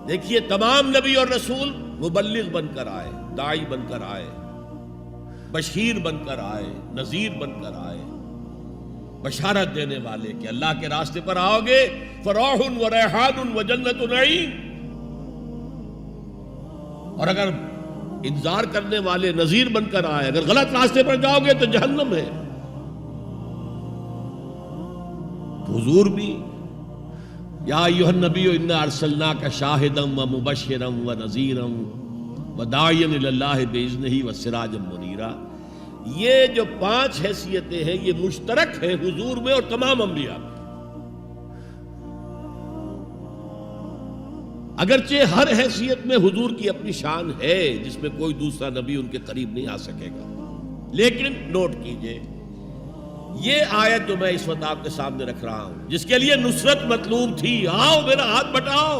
دیکھیے تمام نبی اور رسول مبلغ بن کر آئے، داعی بن کر آئے، بشیر بن کر آئے، نذیر بن کر آئے، بشارت دینے والے کہ اللہ کے راستے پر آؤ گے فروح و ریحان و جنت نعیم، اور اگر انذار کرنے والے نذیر بن کر آئے، اگر غلط راستے پر جاؤ گے تو جہنم ہے۔ حضور بھی یا ایھا النبی انا ارسلناک شاہدا و مبشرا و نذیرا و داعیا الی اللہ باذنہ و سراجا منیرا، یہ جو 5 حیثیتیں ہیں یہ مشترک ہیں حضور میں اور تمام انبیاء میں۔ اگرچہ ہر حیثیت میں حضور کی اپنی شان ہے جس میں کوئی دوسرا نبی ان کے قریب نہیں آ سکے گا، لیکن نوٹ کیجئے یہ آیت جو میں اس وقت آپ کے سامنے رکھ رہا ہوں، جس کے لیے نصرت مطلوب تھی، آؤ میرا ہاتھ بٹاؤ،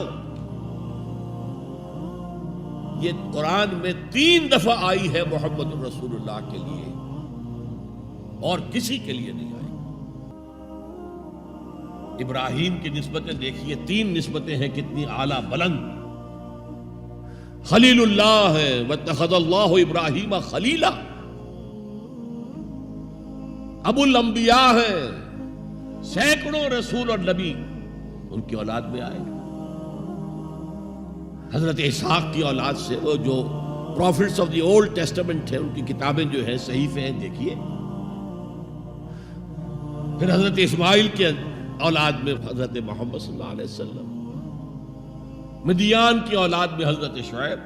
یہ قرآن میں 3 دفعہ آئی ہے محمد رسول اللہ کے لیے، اور کسی کے لیے نہیں آئی۔ ابراہیم کی نسبتیں دیکھیے، 3 نسبتیں ہیں کتنی اعلیٰ بلند۔ خلیل اللہ ہے واتخذ اللہ ابراہیم خلیلا، ابو الانبیاء ہے، سینکڑوں رسول اور نبی ان کی اولاد میں آئے۔ حضرت اسحاق کی اولاد سے، وہ جو prophets of the Old Testament ہیں ان کی کتابیں جو ہیں صحیفے ہیں دیکھیے۔ پھر حضرت اسماعیل کے اولاد میں حضرت محمد صلی اللہ علیہ وسلم، مدیان کی اولاد میں حضرت شعیب۔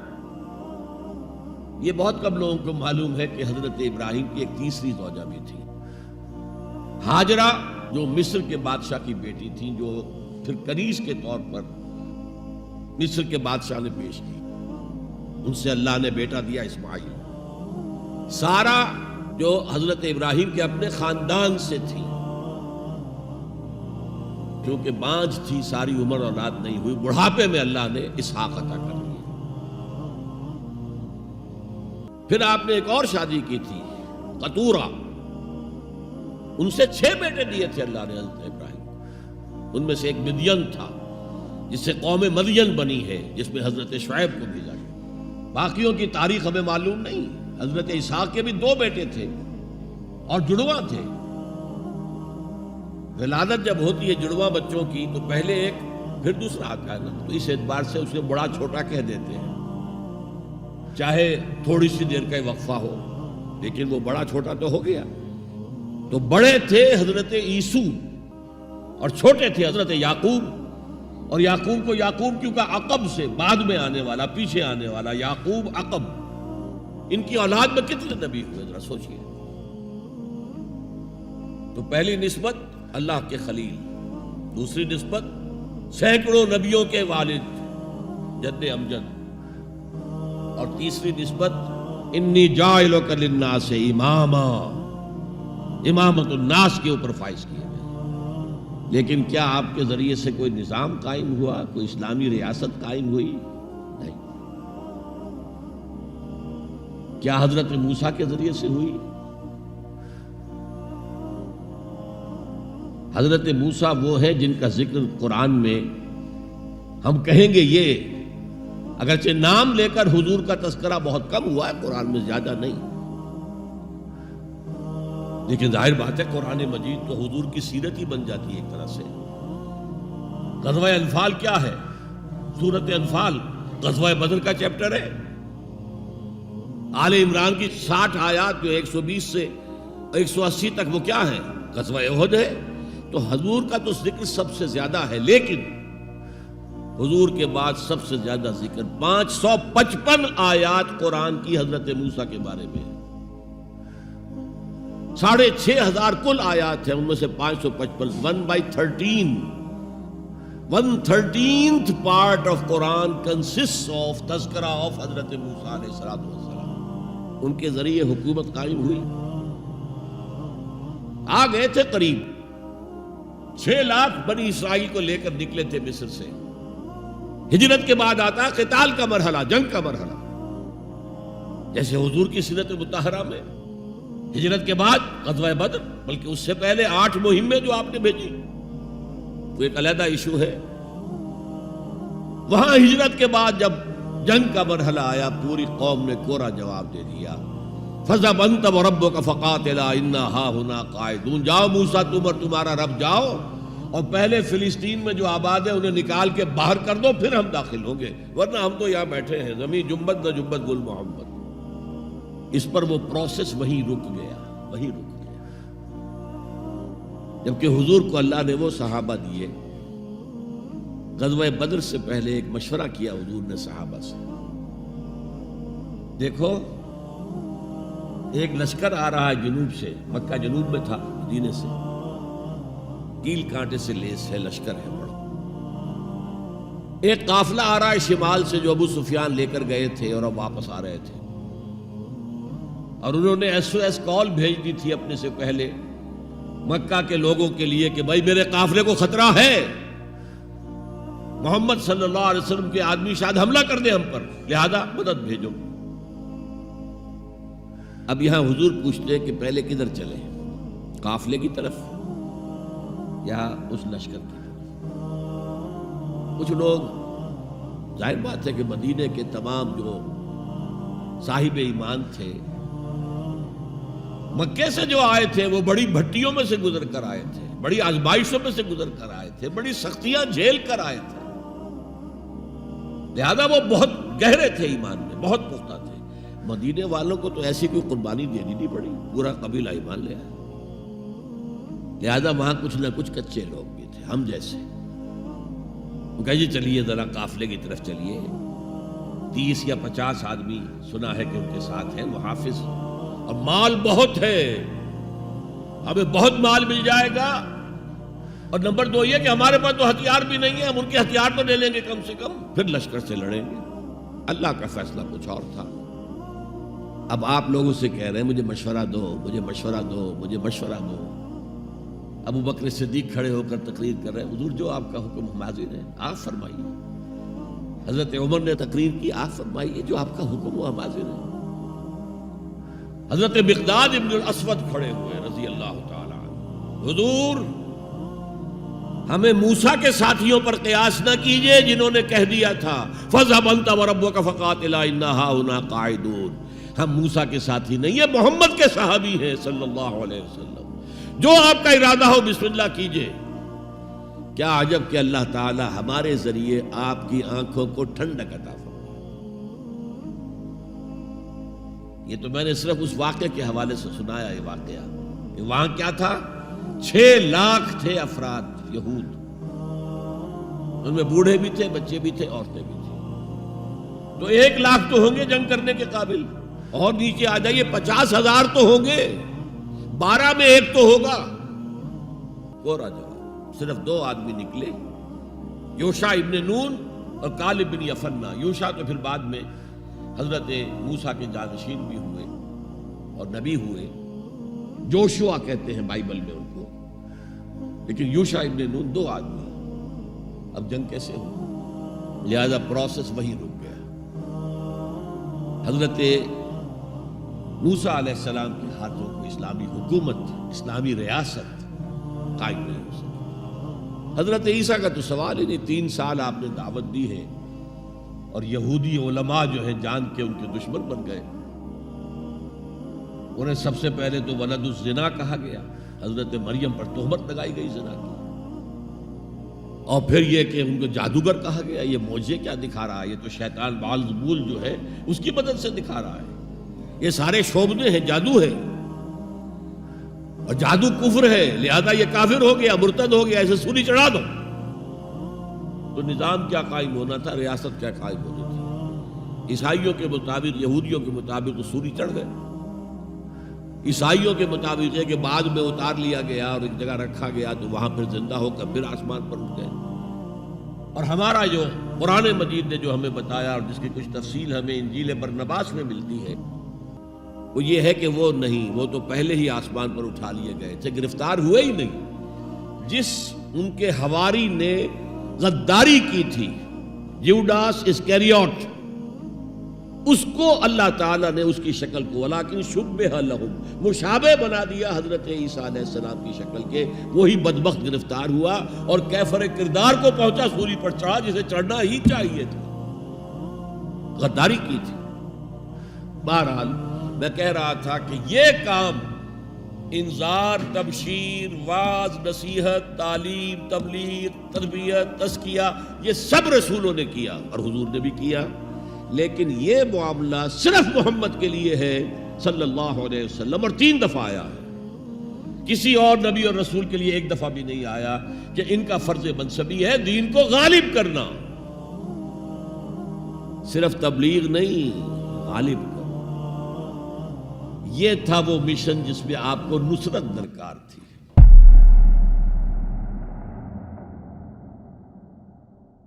یہ بہت کم لوگوں کو معلوم ہے کہ حضرت ابراہیم کی ایک تیسری زوجہ بھی تھی، ہاجرہ، جو مصر کے بادشاہ کی بیٹی تھی، جو پھر کنیز کے طور پر مصر کے بادشاہ نے پیش کی، ان سے اللہ نے بیٹا دیا اسماعیل۔ سارا جو حضرت ابراہیم کے اپنے خاندان سے تھی، کیونکہ بانجھ تھی، ساری عمر اولاد نہیں ہوئی، بڑھاپے میں اللہ نے اسحاق عطا کر دیا۔ پھر آپ نے ایک اور شادی کی تھی، قطورہ، ان سے 6 بیٹے دیے تھے اللہ نے حضرت ابراہیم، ان میں سے ایک مدین تھا جس سے قوم مدین بنی ہے، جس میں حضرت شعیب کو بھیجا گیا۔ باقیوں کی تاریخ ہمیں معلوم نہیں۔ حضرت اسحاق کے بھی 2 بیٹے تھے اور جڑواں تھے۔ ولادت جب ہوتی ہے جڑواں بچوں کی تو پہلے ایک پھر دوسرا آتا ہے نا، تو اس اعتبار سے اسے بڑا چھوٹا کہہ دیتے ہیں، چاہے تھوڑی سی دیر کا وقفہ ہو، لیکن وہ بڑا چھوٹا تو ہو گیا۔ تو بڑے تھے حضرت عیسو اور چھوٹے تھے حضرت یعقوب، اور یعقوب کو یعقوب کیوں کہا؟ عقب سے، بعد میں آنے والا، پیچھے آنے والا، یعقوب عقب۔ ان کی اولاد میں کتنے نبی ہوئے ذرا سوچئے۔ تو پہلی نسبت اللہ کے خلیل، دوسری نسبت سینکڑوں نبیوں کے والد جد امجد، اور تیسری نسبت انی جاعلک للناس اماما، امامت الناس کے اوپر فائز کیا گیا۔ لیکن کیا آپ کے ذریعے سے کوئی نظام قائم ہوا، کوئی اسلامی ریاست قائم ہوئی؟ نہیں۔ کیا حضرت موسیٰ کے ذریعے سے ہوئی؟ حضرت موسیٰ وہ ہے جن کا ذکر قرآن میں ہم کہیں گے، یہ اگرچہ نام لے کر حضور کا تذکرہ بہت کم ہوا ہے قرآن میں، زیادہ نہیں، لیکن ظاہر بات ہے قرآن مجید تو حضور کی سیرت ہی بن جاتی ہے ایک طرح سے۔ غزوہ انفال کیا ہے؟ سورۃ انفال غزوہ بدر کا چیپٹر ہے۔ آل عمران کی 60 آیات جو 120 سے 180 تک وہ کیا ہے؟ غزوہ احد ہے۔ تو حضور کا تو ذکر سب سے زیادہ ہے، لیکن حضور کے بعد سب سے زیادہ ذکر 555 آیات قرآن کی حضرت موسیٰ کے بارے میں ہے۔ 6500 کل آیات ہیں، ان میں سے 555 1/13 1/13th part of Quran consists of تذکرہ of حضرت موسیٰ علیہ السلام۔ ان کے ذریعے حکومت قائم ہوئی۔ آ گئے تھے قریب 6 لاکھ بنی اسرائیل کو لے کر نکلے تھے مصر سے۔ ہجرت کے بعد آتا قتال کا مرحلہ، جنگ کا مرحلہ، جیسے حضور کی سیرت مطہرہ میں ہجرت کے بعد غزوہ بدر، بلکہ اس سے پہلے 8 مہمیں جو آپ نے بھیجی، وہ ایک علیحدہ ایشو ہے۔ وہاں ہجرت کے بعد جب جنگ کا مرحلہ آیا پوری قوم نے کوڑا جواب دے دیا، فَذَهَبْ أَنْتَ وَرَبُّكَ فَقَاتِلَا إِنَّا هَاهُنَا قَاعِدُونَ، جاؤ موسیٰ تم اور تمہارا رب جاؤ اور پہلے فلسطین میں جو آباد ہے انہیں نکال کے باہر کر دو، پھر ہم داخل ہوں گے، ورنہ ہم تو یہاں بیٹھے ہیں، زمین جنبت نہ جنبت گل محمد۔ اس پر وہ پروسیس وہیں رک گیا۔ جبکہ حضور کو اللہ نے وہ صحابہ دیے۔ غزوہ بدر سے پہلے ایک مشورہ کیا حضور نے صحابہ سے، دیکھو ایک لشکر آ رہا ہے جنوب سے، مکہ جنوب میں تھا مدینے سے، کیل کانٹے سے لیس ہے، لشکر ہے بڑا۔ ایک قافلہ آ رہا ہے شمال سے جو ابو سفیان لے کر گئے تھے اور اب واپس آ رہے تھے، اور انہوں نے SOS کال بھیج دی تھی اپنے سے پہلے مکہ کے لوگوں کے لیے کہ بھائی میرے قافلے کو خطرہ ہے، محمد صلی اللہ علیہ وسلم کے آدمی شاید حملہ کر دیں ہم پر، لہذا مدد بھیجو۔ اب یہاں حضور پوچھتے کہ پہلے کدھر چلے، قافلے کی طرف یا اس لشکر کی طرف؟ کچھ لوگ، ظاہر بات ہے کہ مدینے کے تمام جو صاحب ایمان تھے، مکے سے جو آئے تھے وہ بڑی بھٹیوں میں سے گزر کر آئے تھے، بڑی آزمائشوں میں سے گزر کر آئے تھے، بڑی سختیاں جھیل کر آئے تھے، لہذا وہ بہت گہرے تھے ایمان میں، بہت پختہ تھے۔ مدینے والوں کو تو ایسی کوئی قربانی دینی نہیں پڑی، پورا قبیلہ ایمان لے آیا، لہذا وہاں کچھ نہ کچھ کچے لوگ بھی تھے ہم جیسے۔ وہ کہا جی چلیے ذرا قافلے کی طرف چلیے، 30 یا 50 آدمی سنا ہے کہ ان کے ساتھ ہیں، وہ حافظ، اور مال بہت ہے، ہمیں بہت مال مل جائے گا، اور نمبر 2 یہ کہ ہمارے پاس تو ہتھیار بھی نہیں ہے، ہم ان کے ہتھیار تو لے لیں گے کم سے کم، پھر لشکر سے لڑیں گے۔ اللہ کا فیصلہ کچھ اور تھا۔ اب آپ لوگوں سے کہہ رہے ہیں مجھے مشورہ دو، مجھے مشورہ دو، مجھے مشورہ دو۔ ابو بکر صدیق کھڑے ہو کر تقریر کر رہے ہیں، حضور جو آپ کا حکم ہم حاضر ہیں، آپ فرمائیے۔ حضرت عمر نے تقریر کی، آپ فرمائیے جو آپ کا حکم ہو ہم حاضر ہیں۔ حضرت مقداد ابن الاسود کھڑے ہوئے رضی اللہ تعالی عنہ، حضور ہمیں موسیٰ کے ساتھیوں پر قیاس نہ کیجئے جنہوں نے کہہ دیا تھا فَاذْهَبْ أَنْتَ وَرَبُّكَ فَقَاتِلَا إِنَّا هَاهُنَا قَاعِدُونَ۔ ہم موسیٰ کے ساتھی نہیں ہیں، محمد کے صحابی ہیں صلی اللہ علیہ وسلم، جو آپ کا ارادہ ہو بسم اللہ کیجئے۔ کیا عجب کہ اللہ تعالی ہمارے ذریعے آپ کی آنکھوں کو ٹھنڈک عطا فرمائے۔ یہ تو میں نے صرف اس واقعے کے حوالے سے سنایا، یہ واقعہ کہ وہاں کیا تھا، 6 لاکھ تھے افراد یہود، ان میں بوڑھے بھی تھے، بچے بھی تھے، عورتیں بھی تھیں، تو 1 لاکھ تو ہوں گے جنگ کرنے کے قابل، اور نیچے آ جائیے 50,000 تو ہوں گے، 12 میں 1 تو ہوگا۔ کوڑا جواب، صرف 2 آدمی نکلے، یوشع ابن نون اور کالب بن یفنہ۔ یوشع تو پھر بعد میں حضرت موسیٰ کے جانشین بھی ہوئے اور نبی ہوئے، جوشوا کہتے ہیں بائبل میں ان کو، لیکن یوشع ابن نون 2 آدمی۔ اب جنگ کیسے ہو، لہذا پروسیس وہی رک گیا۔ حضرت موسیٰ علیہ السلام کے ہاتھوں کو اسلامی حکومت، اسلامی ریاست قائم نہیں ہو سکی۔ حضرت عیسیٰ کا تو سوال ہی نہیں، 3 سال آپ نے دعوت دی ہے، اور یہودی علماء جو ہیں جان کے ان کے دشمن بن گئے۔ انہیں سب سے پہلے تو ولد الزنا کہا گیا، حضرت مریم پر تہمت لگائی گئی زنا کی، اور پھر یہ کہ ان کو جادوگر کہا گیا۔ یہ معجزے کیا دکھا رہا ہے، یہ تو شیطان بعلزبول جو ہے اس کی مدد سے دکھا رہا ہے، یہ سارے شعبدے ہیں، جادو ہے، اور جادو کفر ہے، لہذا یہ کافر ہو گیا، مرتد ہو گیا، ایسے سولی چڑھا دو۔ تو نظام کیا قائم ہونا تھا، ریاست کیا قائم ہونی تھی؟ عیسائیوں کے مطابق، یہودیوں کے مطابق تو سولی چڑھ گئے، عیسائیوں کے مطابق ہے کہ بعد میں اتار لیا گیا اور ایک جگہ رکھا گیا، تو وہاں پھر زندہ ہو کر پھر آسمان پر اٹھ گئے۔ اور ہمارا جو قرآن مجید نے جو ہمیں بتایا اور جس کی کچھ تفصیل ہمیں انجیل برنباس میں ملتی ہے، وہ یہ ہے کہ وہ نہیں، وہ تو پہلے ہی آسمان پر اٹھا لیے گئے تھے، گرفتار ہوئے ہی نہیں۔ جس ان کے حواری نے غداری کی تھی، یوڈاس اسکریوٹ، اس کو اللہ تعالیٰ نے اس کی شکل کو ولیکن شبہ لہم مشابہ بنا دیا حضرت عیسیٰ علیہ السلام کی شکل کے. وہی بدبخت گرفتار ہوا اور کیفر کردار کو پہنچا، سولی پر چڑھا جسے چڑھنا ہی چاہیے تھا، غداری کی تھی. بہرحال میں کہہ رہا تھا کہ یہ کام انذار، تبشیر، واعظ، نصیحت، تعلیم، تبلیغ، تربیت، تزکیہ، یہ سب رسولوں نے کیا اور حضور نے بھی کیا. لیکن یہ معاملہ صرف محمد کے لیے ہے صلی اللہ علیہ وسلم، اور 3 دفعہ آیا ہے. کسی اور نبی اور رسول کے لیے 1 دفعہ بھی نہیں آیا کہ ان کا فرض منصبی ہے دین کو غالب کرنا. صرف تبلیغ نہیں، غالب کرنا. یہ تھا وہ مشن جس میں آپ کو نصرت درکار تھی.